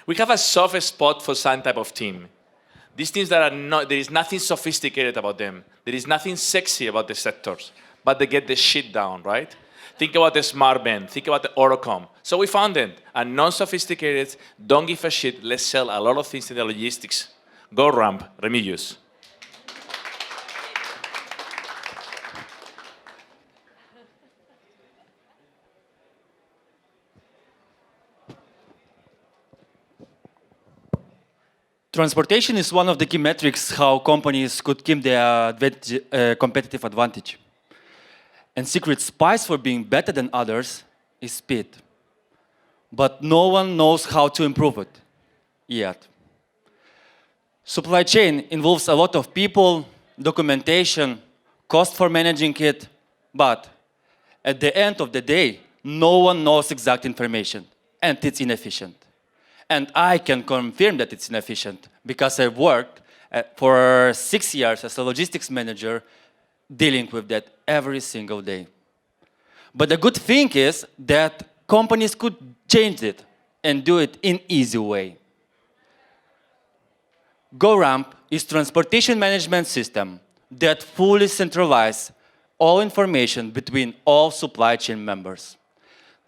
We have a soft spot for some type of team. These teams that are not, there is nothing sophisticated about them. There is nothing sexy about the sectors, but they get the shit down, right? Think about the smart band, think about the Orocom. So we found them, a non-sophisticated, don't give a shit, let's sell a lot of things in the logistics. GoRamp, Remedios. Transportation is one of the key metrics how companies could keep their competitive advantage. And secret spice for being better than others is speed. But no one knows how to improve it yet. Supply chain involves a lot of people, documentation, cost for managing it, but at the end of the day, no one knows exact information, and it's inefficient. And I can confirm that it's inefficient because I worked for 6 years as a logistics manager dealing with that every single day. But the good thing is that companies could change it and do it in easy way. GoRamp is transportation management system that fully centralizes all information between all supply chain members.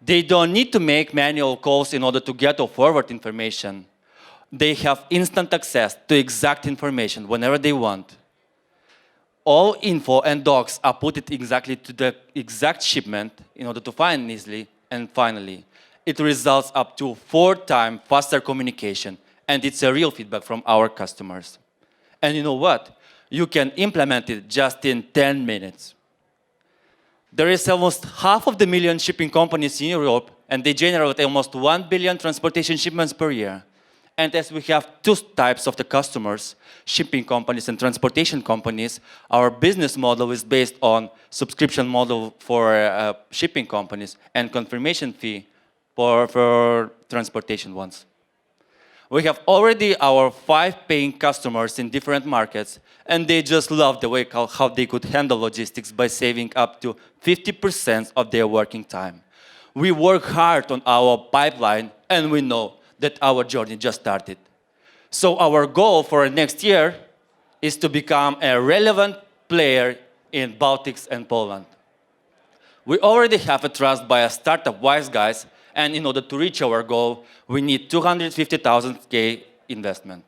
They don't need to make manual calls in order to get or forward information. They have instant access to exact information whenever they want. All info and docs are put it exactly to the exact shipment in order to find easily. And finally, it results up to 4 times faster communication, and it's a real feedback from our customers. And you know what? You can implement it just in 10 minutes. There is almost 500,000 shipping companies in Europe, and they generate almost 1 billion transportation shipments per year. And as we have 2 types of the customers, shipping companies and transportation companies, our business model is based on subscription model for shipping companies and confirmation fee for transportation ones. We have already our 5 paying customers in different markets, and they just love the way how they could handle logistics by saving up to 50% of their working time. We work hard on our pipeline, and we know that our journey just started. So our goal for next year is to become a relevant player in Baltics and Poland. We already have a trust by a startup Wise Guys, and in order to reach our goal, we need 250,000 investment.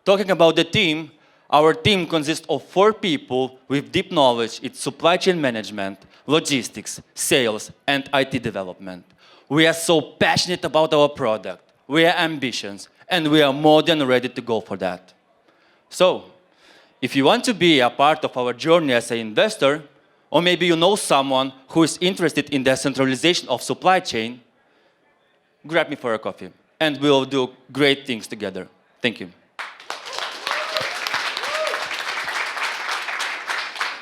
Talking about the team, our team consists of 4 people with deep knowledge in supply chain management, logistics, sales, and IT development. We are so passionate about our product, we are ambitious, and we are more than ready to go for that. So, if you want to be a part of our journey as an investor, or maybe you know someone who is interested in the centralization of supply chain, grab me for a coffee, and we'll do great things together. Thank you.